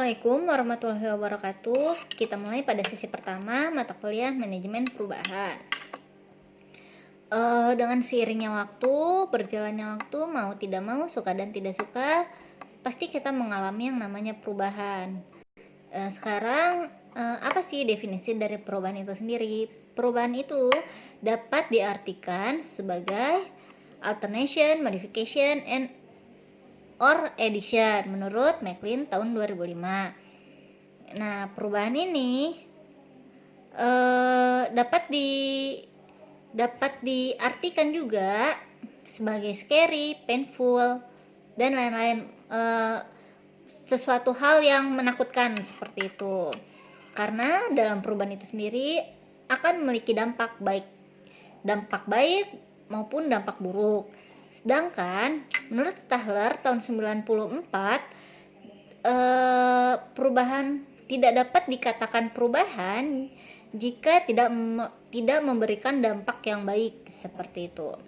Assalamualaikum warahmatullahi wabarakatuh. Kita mulai pada sesi pertama mata kuliah manajemen perubahan. Dengan seiringnya waktu, berjalannya waktu, mau tidak mau, suka dan tidak suka, pasti kita mengalami yang namanya perubahan. Sekarang apa sih definisi dari perubahan itu sendiri? Perubahan itu dapat diartikan sebagai alternation, modification, and or addition menurut McLean tahun 2005. Nah, perubahan ini dapat diartikan juga sebagai scary, painful, dan lain-lain, sesuatu hal yang menakutkan seperti itu. Karena dalam perubahan itu sendiri akan memiliki dampak baik maupun dampak buruk. Sedangkan menurut Stahler tahun 94, perubahan tidak dapat dikatakan perubahan jika tidak memberikan dampak yang baik seperti itu.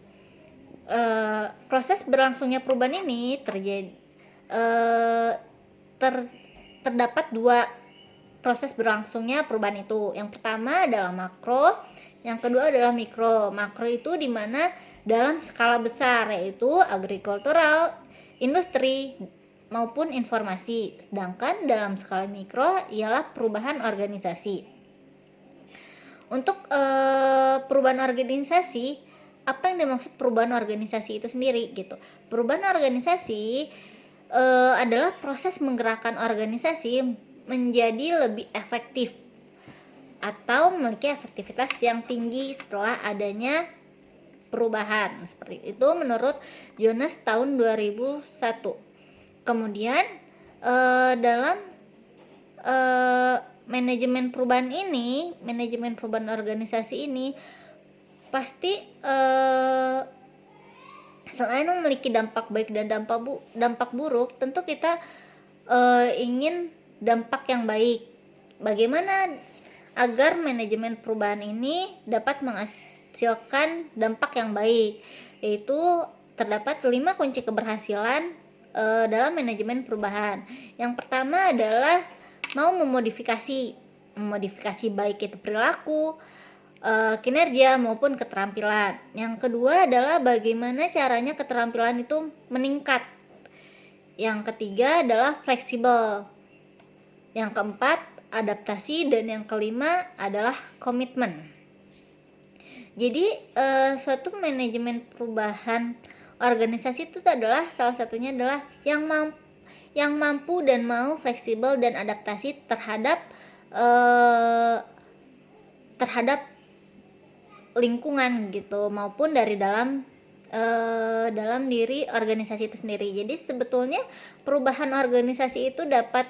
Proses berlangsungnya perubahan ini terdapat dua proses berlangsungnya perubahan itu. Yang pertama adalah makro, yang kedua adalah mikro. Makro itu dimana dalam skala besar, yaitu agrikultural, industri, maupun informasi. Sedangkan dalam skala mikro ialah perubahan organisasi. Untuk perubahan organisasi, apa yang dimaksud perubahan organisasi itu sendiri gitu? Perubahan organisasi adalah proses menggerakkan organisasi menjadi lebih efektif atau memiliki efektivitas yang tinggi setelah adanya perubahan. Seperti itu menurut Jonas tahun 2001. Kemudian dalam manajemen perubahan organisasi ini pasti selain memiliki dampak baik dan dampak buruk, tentu kita ingin dampak yang baik. Bagaimana agar manajemen perubahan ini dapat menghasilkan dampak yang baik? Yaitu terdapat 5 kunci keberhasilan dalam manajemen perubahan. Yang pertama adalah mau memodifikasi baik itu perilaku, kinerja maupun keterampilan. Yang kedua adalah bagaimana caranya keterampilan itu meningkat. Yang ketiga adalah fleksibel. Yang keempat adaptasi, dan yang kelima adalah komitmen. Jadi suatu manajemen perubahan organisasi itu adalah salah satunya adalah yang mampu dan mau fleksibel dan adaptasi terhadap lingkungan gitu, maupun dari dalam diri organisasi itu sendiri. Jadi sebetulnya perubahan organisasi itu dapat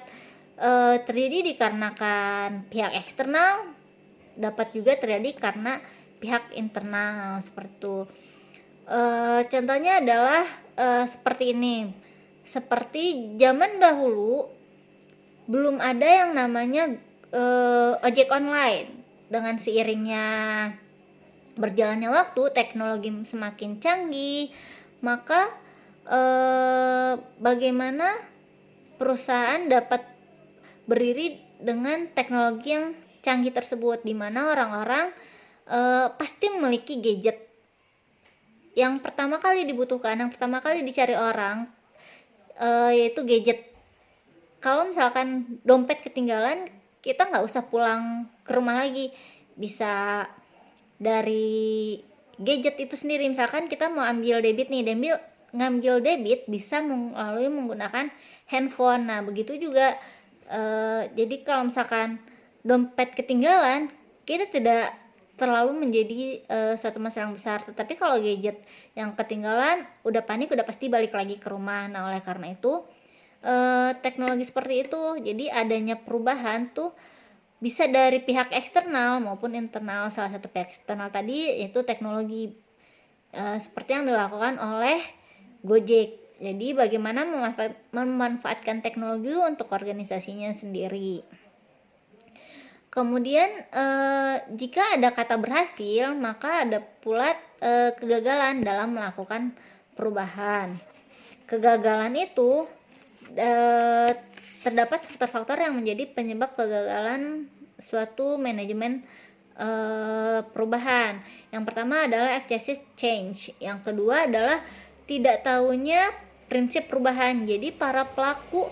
terjadi dikarenakan pihak eksternal, dapat juga terjadi karena pihak internal seperti itu. Contohnya adalah seperti ini. Seperti zaman dahulu belum ada yang namanya ojek online. Dengan seiringnya berjalannya waktu, teknologi semakin canggih, maka bagaimana perusahaan dapat berdiri dengan teknologi yang canggih tersebut, di mana orang-orang pasti memiliki gadget. Yang pertama kali dibutuhkan, yang pertama kali dicari orang, yaitu gadget. Kalau misalkan dompet ketinggalan, kita nggak usah pulang ke rumah lagi, bisa dari gadget itu sendiri. Misalkan kita mau ambil debit nih, ngambil debit bisa melalui menggunakan handphone. Nah begitu juga, jadi kalau misalkan dompet ketinggalan, kita tidak terlalu menjadi suatu masalah yang besar. Tetapi kalau gadget yang ketinggalan, udah panik, udah pasti balik lagi ke rumah. Nah oleh karena itu teknologi seperti itu, jadi adanya perubahan tuh bisa dari pihak eksternal maupun internal. Salah satu pihak eksternal tadi yaitu teknologi, seperti yang dilakukan oleh Gojek. Jadi bagaimana memanfaatkan teknologi untuk organisasinya sendiri. Kemudian jika ada kata berhasil, maka ada pula kegagalan dalam melakukan perubahan. Kegagalan itu terdapat faktor-faktor yang menjadi penyebab kegagalan suatu manajemen perubahan. Yang pertama adalah excessive change. Yang kedua adalah tidak tahunya prinsip perubahan. Jadi para pelaku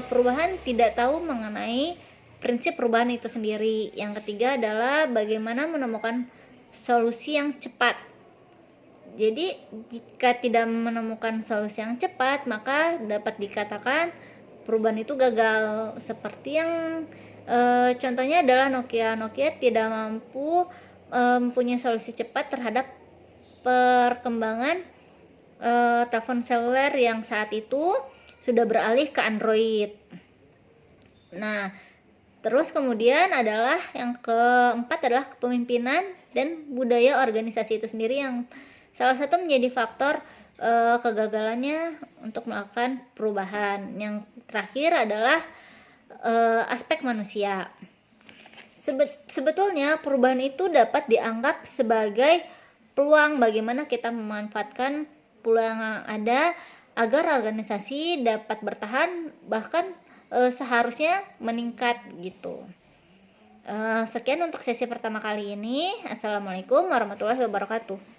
perubahan tidak tahu mengenai prinsip perubahan itu sendiri. Yang ketiga adalah bagaimana menemukan solusi yang cepat. Jadi jika tidak menemukan solusi yang cepat, maka dapat dikatakan perubahan itu gagal. Seperti yang contohnya adalah Nokia tidak mampu mempunyai solusi cepat terhadap perkembangan telepon seluler yang saat itu sudah beralih ke Android. Nah, terus kemudian adalah yang keempat adalah kepemimpinan dan budaya organisasi itu sendiri yang salah satu menjadi faktor kegagalannya untuk melakukan perubahan. Yang terakhir adalah aspek manusia. Sebetulnya perubahan itu dapat dianggap sebagai peluang bagaimana kita memanfaatkan peluang yang ada agar organisasi dapat bertahan, bahkan seharusnya meningkat gitu. Sekian untuk sesi pertama kali ini. Assalamualaikum warahmatullahi wabarakatuh.